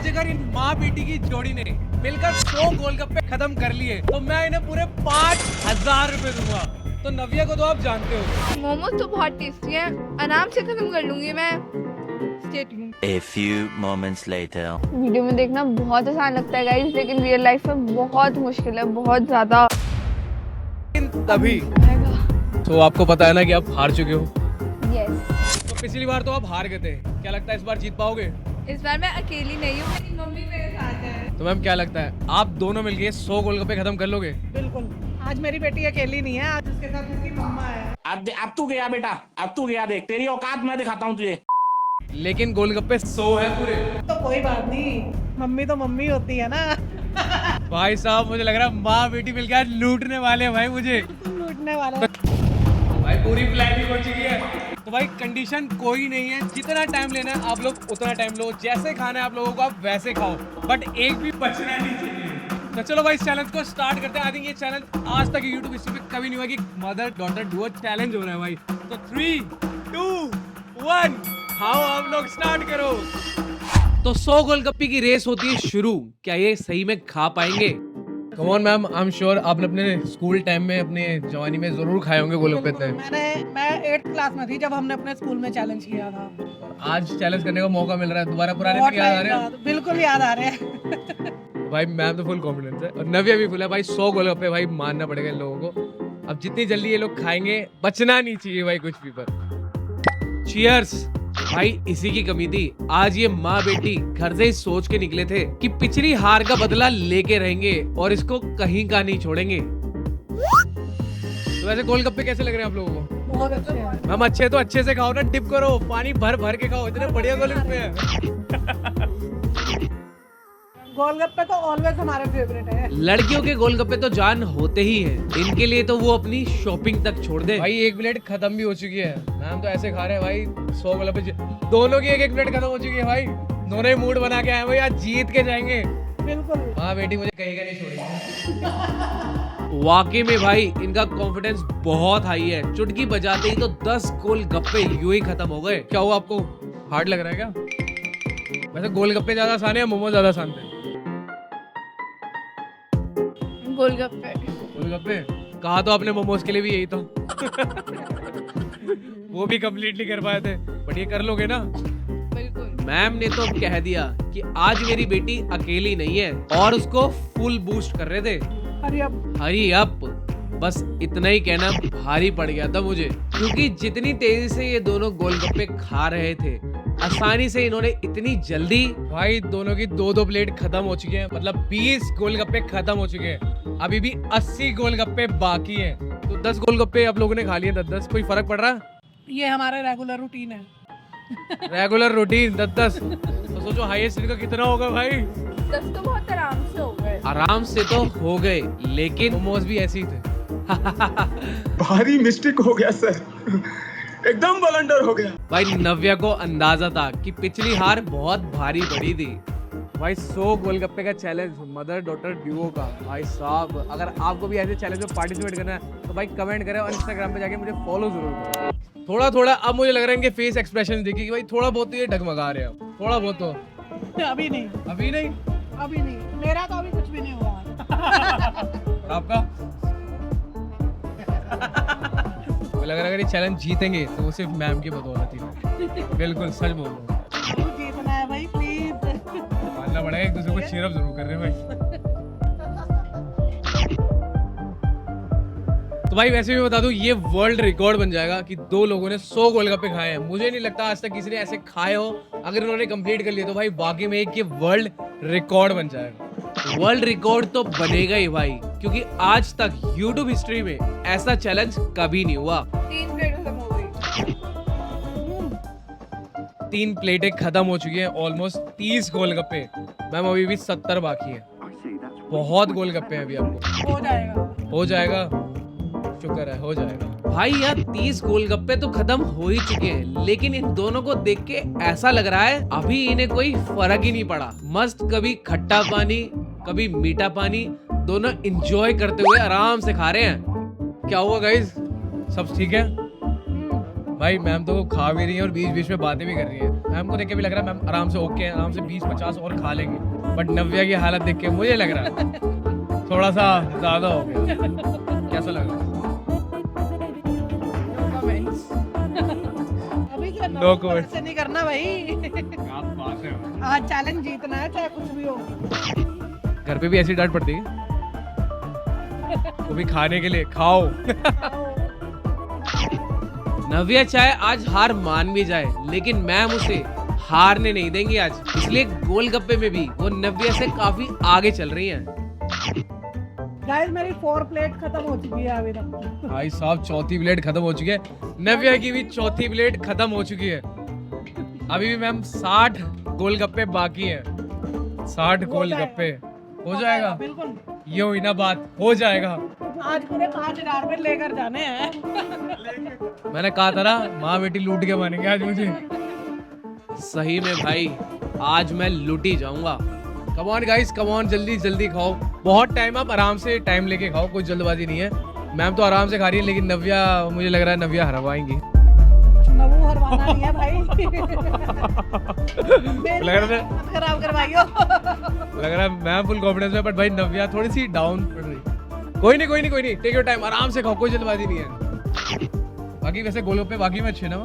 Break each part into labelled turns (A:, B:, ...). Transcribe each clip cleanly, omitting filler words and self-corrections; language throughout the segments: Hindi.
A: आज अगर इन माँ बेटी की जोड़ी ने मिलकर 100 गोलगप्पे खत्म कर लिए तो मैं इन्हें पूरे 5,000 रुपए दूंगा। तो नव्या को तो आप जानते हो।
B: मोमोज तो बहुत टेस्टी है, आराम से खत्म कर लूंगी मैं। Stay tuned.
C: A few moments later.
B: Video में देखना बहुत आसान लगता है गाइस, लेकिन रियल लाइफ में बहुत मुश्किल है, बहुत ज्यादा।
A: तभी तो आपको पता है ना कि आप हार चुके हो।
B: यस।
A: तो पिछली बार तो आप हार गए थे, क्या लगता है इस बार जीत पाओगे?
B: इस बार मैं अकेली नहीं हूँ, मेरी मम्मी मेरे साथ है।
A: तो मैम क्या लगता है आप दोनों मिलके 100 गोलगप्पे खत्म कर लोगे?
D: बिल्कुल। आज मेरी बेटी अकेली नहीं है, आज उसके साथ उसकी मम्मा है।
E: अब तू गया बेटा, अब तू गया, देख तेरी औकात मैं दिखाता हूँ तुझे।
A: लेकिन गोलगप्पे 100 है पूरे।
D: तो कोई बात नहीं, मम्मी तो मम्मी होती है ना।
A: भाई साहब मुझे लग रहा है माँ बेटी मिलकर आज लूटने वाले हैं भाई मुझे।
D: लूटने वाला।
A: भाई पूरी प्लानिंग हो चुकी है। तो भाई कंडीशन कोई नहीं है, जितना टाइम लेना है आप लोग उतना टाइम लो, जैसे खाना है आप लोगों को आप वैसे खाओ, बट एक भी बचना नहीं चाहिए। तो चलो भाई इस चैलेंज को स्टार्ट करते हैं। आई थिंक ये चैलेंज आज तक यूट्यूब हिस्ट्री में कभी नहीं हुआ कि मदर डॉटर डुओ चैलेंज हो रहा है भाई। तो 3, 2, 1 खाओ आप लोग, स्टार्ट करो। तो 100 गोलगप्पे की रेस होती है शुरू, क्या ये सही में खा पाएंगे? Come on ma'am, I am sure आपने अपने स्कूल टाइम में अपने जवानी में जरूर खाए होंगे गोलगप्पे थे।
D: मैं 8th क्लास में थी जब हमने अपने स्कूल में चैलेंज किया था।
A: आज चैलेंज करने का मौका मिल रहा है, दोबारा पुराने दिन याद आ रहे हैं?
D: बिल्कुल याद आ रहे हैं।
A: भाई मैम तो फुल कॉन्फिडेंस है और नव्या भी फुल है भाई। 100 गोलगप्पे भाई मानना पड़ेगा इन लोगों को। अब जितनी जल्दी ये लोग खाएंगे बचना नहीं चाहिए भाई कुछ भी। पर चीयर्स भाई, इसी की कमी थी। आज ये माँ बेटी घर से ही सोच के निकले थे कि पिछली हार का बदला लेके रहेंगे और इसको कहीं का नहीं छोड़ेंगे। तो वैसे गोलगप्पे कैसे लग रहे हैं आप लोगों को?
D: बहुत अच्छे हैं।
A: हम अच्छे तो अच्छे से खाओ ना, डिप करो, पानी भर भर के खाओ, इतने बढ़िया गोलगप्पे हैं।
D: गोलगप्पे तो ऑलवेज हमारे फेवरेट है।
A: लड़कियों के गोलगप्पे तो जान होते ही हैं, इनके लिए तो वो अपनी शॉपिंग तक छोड़ दे। भाई एक प्लेट खत्म भी हो चुकी है, मैम तो ऐसे खा रहे हैं भाई 100 गोलगप्पे, दोनों की एक प्लेट खत्म हो चुकी है भाई। दोनों ही मूड बना के आए भाई, आज जीत के जाएंगे।
D: बिल्कुल।
A: हाँ बेटी मुझे कहीं का नहीं छोड़ेगी। वाकई में भाई इनका कॉन्फिडेंस बहुत हाई है, चुटकी बजाते ही तो 10 गोलगप्पे यूं ही खत्म हो गए। क्या हुआ आपको, हार्ड लग रहा है क्या? वैसे गोलगप्पे ज्यादा आसान है या मोमो ज्यादा आसान थे?
B: गोलगप्पे।
A: गोलगप्पे कहा तो आपने मोमोज के लिए भी यही था। वो भी कंप्लीटली कर पाए थे, बट ये कर लोगे ना?
B: बिल्कुल।
A: मैम ने तो कह दिया कि आज मेरी बेटी अकेली नहीं है और उसको फुल बूस्ट कर रहे थे। हरी अप बस इतना ही कहना भारी पड़ गया था मुझे, क्योंकि जितनी तेजी से ये दोनों गोलगप्पे खा रहे थे, आसानी से इन्होंने इतनी जल्दी, भाई दोनों की 2-2 प्लेट खत्म हो चुकी हैं, मतलब 20 गोलगप्पे खत्म हो चुके हैं। अभी भी 80 गोलगप्पे बाकी हैं। तो 10 गोलगप्पे आप लोगों ने खा लिए 10-10, कोई फर्क पड़ रहा?
D: ये हमारा रेगुलर रूटीन है।
A: रेगुलर रूटीन 10-10, तो सोचो हाईएस्ट इनका कितना होगा भाई?
B: 10 तो बहुत आराम से हो गए।
A: आराम से तो हो गए, लेकिन मोमोज भी ऐसे ही थे।
F: भारी मिस्टेक हो गया सर, एकदम ब्लंडर हो गया।
A: भाई नव्या को अंदाजा था कि पिछली हार बहुत भारी पड़ी थी। भाई 100 गोलगप्पे का चैलेंज मदर डॉटर ड्यूओ का। भाई साहब अगर आपको भी ऐसे चैलेंज में पार्टिसिपेट करना है तो भाई कमेंट करें और इंस्टाग्राम पे जाके मुझे फॉलो जरूर करें। थोड़ा थोड़ा अब मुझे लग रहा है इनके फेस एक्सप्रेशन देखिए कि भाई थोड़ा बहुत तो ये डगमगा रहे हैं, थोड़ा बहुत तो।
D: अभी नहीं,
A: अभी नहीं,
D: अभी नहीं, मेरा तो अभी कुछ भी नहीं हुआ।
A: आपका? मुझे लग रहा है अगर ये चैलेंज जीतेंगे तो वो सिर्फ मैम की बदौलत ही। बिल्कुल सच बोल रहा हूँ।
D: जीतना है भाई, प्लीज।
A: मानना पड़ेगा, एक दूसरे को cheer up जरूर कर रहे हैं भाई। तो भाई वैसे भी बता दूं, ये वर्ल्ड रिकॉर्ड बन जाएगा कि 2 लोगों ने 100 गोलगप्पे खाए हैं। मुझे नहीं लगता आज तक किसी ने ऐसे खाए हो। अगर उन्होंने कंप्लीट कर लिया तो भाई बाकी में एक ये वर्ल्ड रिकॉर्ड बन जाएगा। वर्ल्ड रिकॉर्ड तो बनेगा ही भाई, क्योंकि आज तक YouTube हिस्ट्री में ऐसा चैलेंज कभी नहीं हुआ।
B: 3 प्लेट खत्म हो गई।
A: 3 प्लेटें खत्म हो चुकी हैं, ऑलमोस्ट 30 गोलगप्पे। मैम अभी भी 70 बाकी है, बहुत गोलगप्पे हैं अभी आपको।
D: हो जाएगा,
A: हो जाएगा, शुक्र है हो जाएगा। भाई यार 30 गोलगप्पे तो खत्म हो ही चुके हैं, लेकिन इन दोनों को देख के ऐसा लग रहा है अभी इन्हें कोई फर्क ही नहीं पड़ा। मस्त कभी खट्टा पानी कभी मीठा पानी, दोनों एंजॉय करते हुए आराम से खा रहे हैं। क्या हुआ गाइस, सब ठीक है? भाई मैम तो खा भी रही है और बीच बीच में बातें भी कर रही है। मैम को देख के भी लग रहा है मैम आराम से ओके है, आराम से 20-50 और खा लेंगे। बट नव्या की हालत देख के मुझे लग रहा है थोड़ा सा ज्यादा हो गया। कैसा लग रहा है?
D: अभी से
A: No comment.
D: ऐसे नहीं करना भाई।
A: आप बात है।
D: आज चैलेंज जीतना है चाहे कुछ भी हो।
A: घर पे भी ऐसी डांट पड़ती है वो भी खाने के लिए खाओ। नव्या चाहे आज हार मान भी जाए लेकिन मैम उसे हारने नहीं देंगी आज, इसलिए गोलगप्पे में भी वो नव्या से काफी आगे चल रही हैं।
D: गाइस मेरी 4 प्लेट खत्म हो चुकी है अभी तक।
A: भाई साहब चौथी प्लेट खत्म हो चुकी है, नव्या की भी चौथी प्लेट खत्म हो चुकी है। अभी भी मैम 60 गोलगप्पे बाकी है। 60 गोलगप्पे हो जाएगा।
D: बिल्कुल
A: ये हुई ना बात, हो जाएगा।
D: आज पूरे 5000 में लेकर जाने हैं।
A: मैंने कहा था ना माँ बेटी लूट के मानेंगे आज मुझे। सही में भाई आज मैं लूट ही जाऊंगा। Come on guys, come on, जल्दी जल्दी खाओ। बहुत टाइम, आप आराम से टाइम लेके खाओ, कोई जल्दबाजी नहीं है। मैम तो आराम से खा रही है लेकिन नव्या, मुझे लग रहा है नव्या हरवाएंगी।
D: नवू हरवाना नहीं है भाई।
A: लग रहा है
D: खराब करवाइयो।
A: लग रहा है मैं फुल कॉन्फिडेंस में, बट भाई नव्या थोड़ी सी डाउन पड़ रही। कोई नहीं कोई नहीं कोई नहीं, टेक योर टाइम, आराम से खाओ, कोई जल्दबाजी नहीं है। बाकी वैसे गोलगप्पे बाकी में अच्छे ना।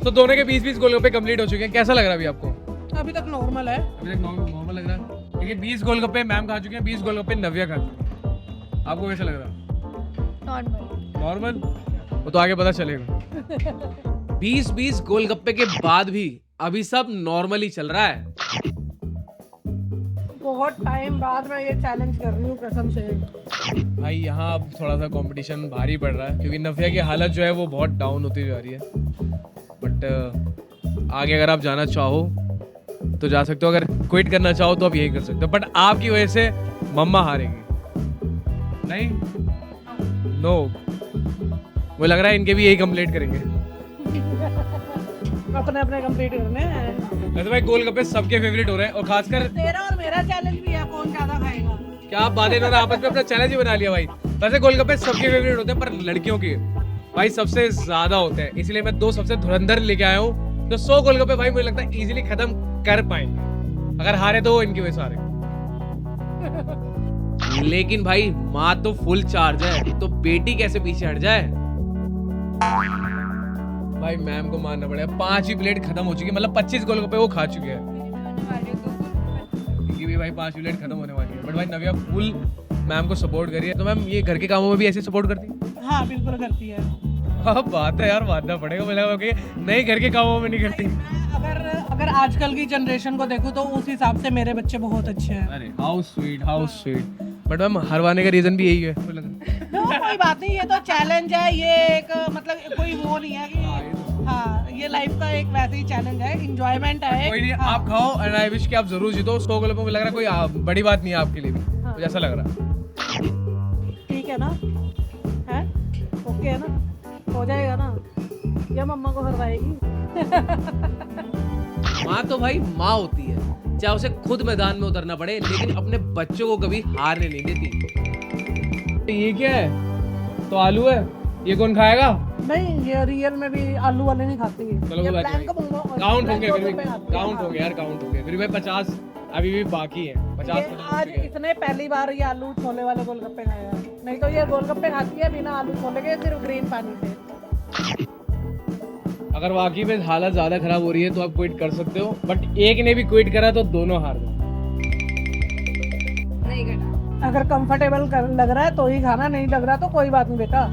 A: तो दोनों के 20-20 गोलगप्पे कंप्लीट हो चुके हैं। कैसा लग रहा है अभी आपको?
D: अभी तक नॉर्मल है।
A: अभी तक नॉर्मल लग रहा है। लेकिन 20 गोलगप्पे मैम खा चुके हैं, 20 गोलगप्पे नव्या खा चुकी है। आपको कैसा लग रहा है? नॉर्मल। वो तो आगे पता चलेगा। 20-20 गोलगप्पे के बाद भी अभी सब नॉर्मली चल रहा है।
D: बहुत टाइम बाद मैं ये चैलेंज कर रही हूँ कसम से।
A: भाई यहाँ अब थोड़ा सा कंपटीशन भारी पड़ रहा है क्योंकि नव्या की हालत जो है वो बहुत डाउन होती जा रही है। बट आगे अगर आप जाना चाहो तो जा सकते हो, अगर क्विट करना चाहो तो आप यही कर सकते हो। बट आपकी वजह से मम्मा हारेंगी। नहीं, नो, मुझे लग रहा है इनके भी यही कंप्लीट करेंगे।
D: अपने अपने कंप्लीट करने हैं।
A: वैसे भाई गोलगप्पे सबके फेवरेट हो रहे हैं और खासकर
D: तेरा और मेरा चैलेंज भी है, कौन ज्यादा खाएगा।
A: क्या आप बातें इन्होंने आपस में अपना चैलेंज ही बना लिया भाई। वैसे गोलगप्पे सबके फेवरेट होते हैं पर लड़कियों के भाई सबसे ज्यादा होते हैं, इसलिए मैं 2 सबसे धुरंधर लेके आया हूँ। तो 100 गोलगप्पे भाई मुझे लगता है इजीली खत्म कर पाएंगे। अगर हारे तो इनकी वजह से हारे। लेकिन भाई माँ तो फुल चार्ज है, तो बेटी कैसे पीछे हट जाए। भाई मैम को मानना पड़ेगा, 5 ही प्लेट खत्म हो चुकी है, मतलब 25 गोलगप्पे वो खा चुके हैं। भी भाई 5 प्लेट खत्म होने वाली है। बट भाई नव्या फुल मैम को सपोर्ट करिए। तो मैम ये घर के कामों में भी ऐसे सपोर्ट करती है?
D: हाँ बिल्कुल करती है।
A: हाँ बात है यार, मानना पड़ेगा। मुझे लगा कि नहीं घर के कामों में नहीं करती।
D: अगर आजकल की जनरेशन को देखूं तो उस हिसाब से मेरे बच्चे बहुत अच्छे हैं।
A: अरे how sweet, how sweet. But ma'am हरवाने का रीजन भी यही है।
D: कोई बात नहीं, ये तो चैलेंज है। ये एक मतलब कोई वो नहीं है कि हाँ, ये लाइफ का एक वैसे ही चैलेंज है, इंजॉयमेंट है।
A: कोई नहीं, आप खाओ एंड आई विश कि आप जरूर जीतो। 100 गोलगप्पे में लग रहा है कोई बड़ी बात नहीं है आपके लिए भी।
D: हाँ।
A: मुझे ऐसा लग रहा है।
D: ठीक है ना, है ओके है ना, हो जाएगा ना, या मम्मा को हरवाएगी।
A: माँ तो भाई माँ होती है, चाहे उसे खुद मैदान में उतरना पड़े लेकिन अपने बच्चों को कभी हारने नहीं देती। ये क्या है? तो आलू है, ये कौन खाएगा?
D: नहीं, ये रियल में भी आलू वाले नहीं खाते।
A: चलो
D: ये
A: कोई बात
D: blank
A: नहीं,
D: मंगवाओ।
A: काउंट होंगे
D: blank
A: फिर भी,
D: 2 रुपए आते हैं।
A: काउंट हो गया यार, काउंट हो गया फिर भी। 50 अभी भी बाकी है। 50
D: ये आज इसने पहली बार ये आलू छोले वाले गोलगप्पे खाया है। नहीं तो ये गोलगप्पे खाती है बिना आलू छोले के, सिर्फ ग्रीन पानी से।
A: अगर वाकई में हालत ज्यादा खराब हो रही है तो आप क्विट कर सकते हो, बट एक ने भी क्विट करा तो दोनों हार गए।
B: नहीं करना।
D: अगर कंफर्टेबल लग रहा है तो ही खाना, नहीं लग रहा तो कोई बात नहीं बेटा।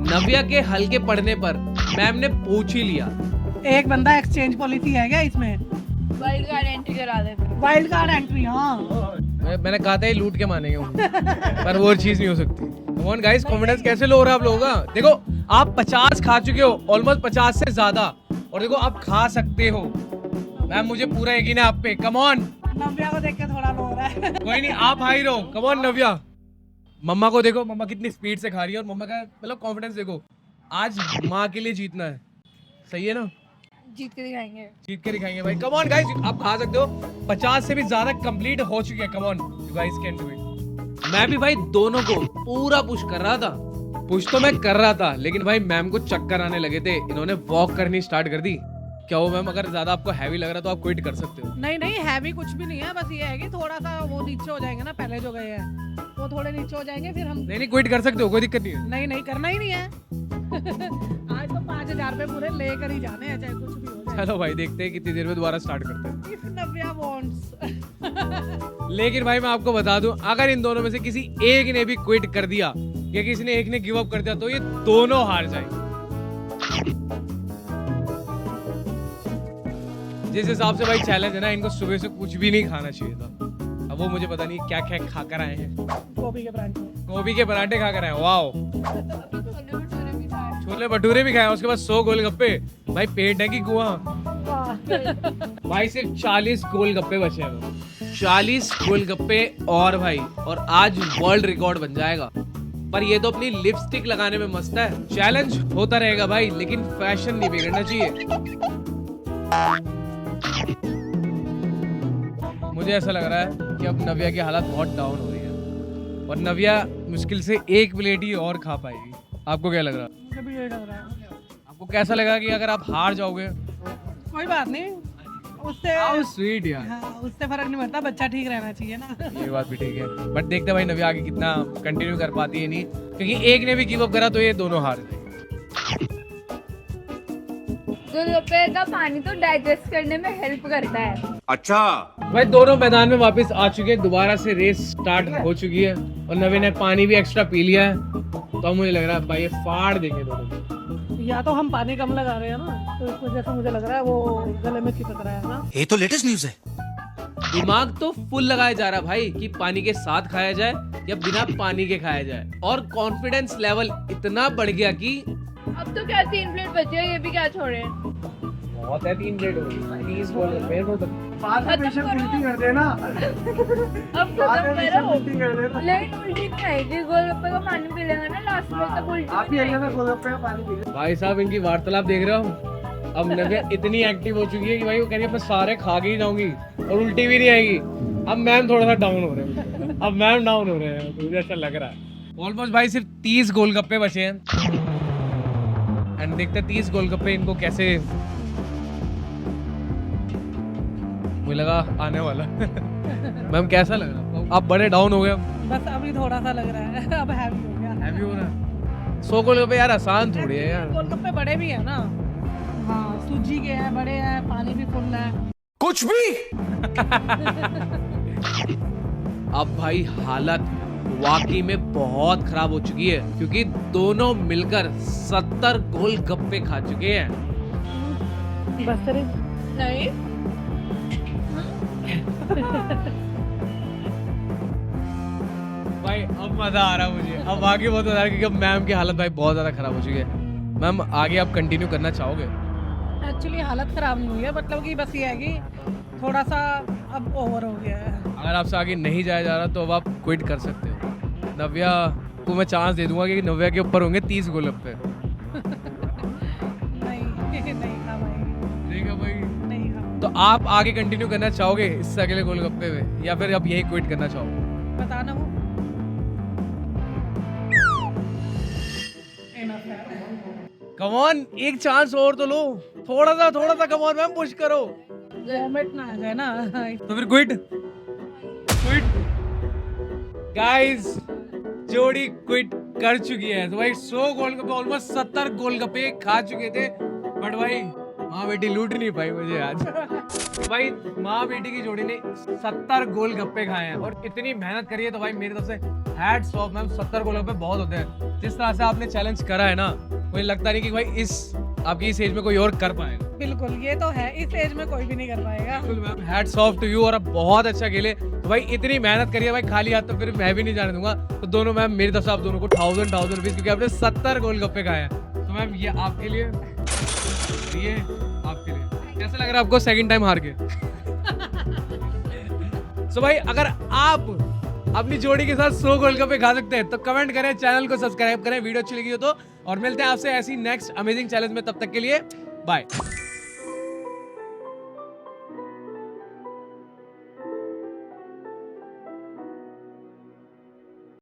A: नव्या के हल्के पड़ने पर मैम ने पूछ ही लिया।
D: एक बंदा एक्सचेंज पॉलिसी है क्या इसमें?
B: वाइल्ड कार्ड एंट्री करा दे।
D: वाइल्ड कार्ड एंट्री, हाँ।
A: मैंने कहा था ये लूट के मानेंगे पर वो चीज नहीं हो सकती। कम ऑन गाइस, कॉन्फिडेंस कैसे लो हो रहा है आप लोगों का? देखो आप 50 खा चुके हो, ऑलमोस्ट 50 से ज्यादा, और देखो आप खा सकते हो। मैम मुझे पूरा यकीन है आप पे। Come on.
D: नव्या को देख के थोड़ा लो हो रहा है।
A: कोई नहीं, आप हाई रहो। कम ऑन नव्या। मम्मा को देखो, मम्मा कितनी स्पीड से खा रही है और मम्मा का मतलब कॉन्फिडेंस देखो। आज माँ के लिए जीतना है, सही है ना?
B: जीत के दिखाएंगे।
A: जीत के दिखाएंगे भाई। कम ऑन गाइस, आप खा सकते हो। 50 से भी ज्यादा कंप्लीट हो चुकी है। Come on, you guys can do it. मैं भी भाई दोनों को पूरा पुश कर रहा था, पुश तो मैं कर रहा था, लेकिन भाई मैम को चक्कर आने लगे थे, इन्होंने वॉक करनी स्टार्ट कर दी। क्या हो मैम, अगर ज्यादा आपको हैवी लग रहा है तो आप क्विट कर सकते हो।
D: नहीं नहीं, हैवी कुछ भी नहीं है, बस ये है कि थोड़ा सा वो नीचे हो जाएंगे ना, पहले जो गए हैं वो थोड़े नीचे हो जाएंगे, फिर हम
A: नहीं क्विट कर सकते हो, कोई दिक्कत नहीं है।
D: नहीं नहीं करना ही नहीं है। आज तो 5,000 रुपए पूरे लेकर ही जाने हैं, चाहे कुछ भी हो जाए।
A: चलो भाई देखते हैं कितनी देर में दोबारा स्टार्ट करते हैं।
D: If Navya wants।
A: लेकिन भाई मैं आपको बता दूं, अगर इन दोनों में से किसी एक ने भी क्विट कर दिया या किसी ने एक ने गिव अप कर दिया तो ये दोनों हार जाएंगे। जिस हिसाब से भाई चैलेंज है ना, इनको सुबह से कुछ भी नहीं खाना चाहिए था। अब वो मुझे पता नहीं क्या क्या खा कर आए हैं।
D: गोभी के परांठे।
A: गोभी के पराठे खा कर आए, वाओ। छोले भटूरे भी खाए, उसके बाद 100 गोलगप्पे। भाई पेट है कि कुआं। भाई सिर्फ 40 गोलगप्पे बचे हैं, 40 गोलगप्पे और भाई, और आज वर्ल्ड रिकॉर्ड बन जाएगा। पर ये तो अपनी लिपस्टिक लगाने में मस्त है। चैलेंज होता रहेगा भाई, लेकिन फैशन नहीं बिगड़ना चाहिए। मुझे ऐसा लग रहा है कि अब नव्या की हालत बहुत डाउन हो रही है और नव्या मुश्किल से एक प्लेट ही और खा पाएगी। आपको क्या लग रहा है?
D: मुझे भी यही लग रहा है।
A: आपको कैसा लगा कि अगर आप हार जाओगे?
D: कोई बात नहीं, उससे
A: स्वीट यार।
D: हाँ, उससे फर्क नहीं पड़ता, बच्चा ठीक रहना चाहिए ना।
A: ये बात भी ठीक है, बट देखते हैं भाई नव्या आगे कितना कंटिन्यू कर पाती है। नहीं, क्योंकि एक ने भी गिव अप करा तो ये दोनों हार गए।
B: गोलगप्पे का पानी तो डाइजेस्ट करने में हेल्प करता है।
E: अच्छा।
A: भाई दोनों मैदान में वापस आ चुके हैं, दोबारा से रेस स्टार्ट हो चुकी है और नव्या ने पानी भी एक्स्ट्रा पी लिया है। तो मुझे लग रहा है भाई ये फाड़ देंगे दोनों।
D: या तो हम पानी कम लगा रहे हैं ना, तो इस वजह से मुझे लग रहा है वो गले में चिपक रहा है ना।
C: ये तो लेटेस्ट न्यूज है।
A: दिमाग तो फुल लगाया जा रहा भाई कि पानी के साथ खाया जाए या बिना पानी के खाया जाए, और कॉन्फिडेंस लेवल इतना बढ़ गया कि
B: अब तो क्या 3 प्लेट बची है, ये भी क्या छोड़े।
A: बहुत है, 3 प्लेट हो गई, 30 गोलगप्पे तो
B: बाद में पेशेंट उल्टी कर देना। अब खत्म करो। लेकिन उल्टी नहीं आएगी, गोलगप्पे का पानी पी लेंगे ना लास्ट में, तक उल्टी आप ही आइएगा गोलगप्पे का पानी पी।
A: भाई साहब इनकी वार्तालाप देख रहे हो। अब नव्या इतनी एक्टिव हो चुकी है कि भाई वो कह रही है मैं सारे खा के ही जाऊंगी और उल्टी भी नहीं आएगी। अब मैम थोड़ा सा डाउन हो रहे हैं, अब मैम डाउन हो रहे हैं, मुझे ऐसा लग रहा है। ऑलमोस्ट भाई सिर्फ 30 गोलगप्पे बचे हैं एंड देखते हैं 30 गोलगप्पे इनको कैसे, मुझे लगा आने वाला। मैम कैसा लग रहा? आप बड़े डाउन हो गए?
D: बस अभी थोड़ा सा लग रहा है, अब हैवी हो गया।
A: हैवी हो रहा है। 100 गोलगप्पे यार आसान थोड़ी है यार।
D: गोलगप्पे बड़े भी है ना। हाँ, सूजी के हैं, बड़े हैं, पानी भी फुल है।
E: कुछ भी।
A: अब भाई हालत वाकई में बहुत खराब हो चुकी है, क्योंकि दोनों मिलकर 70 गोलगप्पे खा चुके हैं।
D: बस
B: नहीं
A: भाई अब मजा आ रहा है मुझे, अब आगे बहुत मजा आ रहा है, क्योंकि अब मैम की हालत भाई बहुत ज्यादा खराब हो चुकी है। मैम आगे आप कंटिन्यू करना चाहोगे?
D: एक्चुअली हालत खराब नहीं हुई है, मतलब कि बस ये है कि थोड़ा सा अब ओवर हो गया है।
A: अगर आपसे आगे नहीं जाया जा रहा तो अब आप क्विट कर सकते हो। नव्या को मैं चांस दे दूंगा कि नव्या के ऊपर होंगे 30 गोलगप्पे।
D: नहीं खा पाएंगे।
A: ठीक है भाई,
D: नहीं खा।
A: तो आप आगे कंटिन्यू करना चाहोगे इससे अगले गोलगप्पे में, या फिर अब यही क्विट करना चाहोगे?
D: बताना वो।
A: कम ऑन, एक चांस और तो लो, थोड़ा सा कम ऑन मैम, पुश करो।
D: वॉमिट ना आ जाए ना।
A: तो फिर क्विट गाइस, जोड़ी क्विट कर चुकी है। तो भाई 100 गोलगप्पे, ऑलमोस्ट 70 गोलगप्पे खा चुके थे, बट भाई माँ बेटी लूट नहीं पाई मुझे आज। तो भाई माँ बेटी की जोड़ी ने 70 गोलगप्पे खाए हैं और इतनी मेहनत करी है, तो भाई मेरी तरफ से हैट्स ऑफ मैम। 70 गोलगप्पे बहुत होते हैं। जिस तरह से आपने चैलेंज करा है ना, मुझे लगता नहीं कि भाई आपकी इस एज में कोई और कर पाएगा।
D: बिल्कुल, ये तो है, इस एज में कोई भी नहीं कर पाएगा।
A: बिल्कुल ma'am, hats off to you, और आप बहुत अच्छा खेले। तो भाई इतनी मेहनत करिए भाई, खाली हाथ तो फिर मैं भी नहीं जाने दूंगा। तो दोनों मैम मेरी तरफ से आप दोनों को 1000 रुपीज, क्योंकि आपने 70 गोलगप्पे खाए हैं। तो मैम ये आपके लिए, ये आपके लिए। कैसा लग रहा है आपको सेकंड टाइम हार के? तो भाई अगर आप अपनी जोड़ी के साथ 100 गोलगप्पे खा सकते हैं तो कमेंट करें, चैनल को सब्सक्राइब करें, वीडियो अच्छी लगी हो तो, और मिलते हैं आपसे ऐसी नेक्स्ट अमेजिंग चैलेंज में। तब तक के लिए बाय।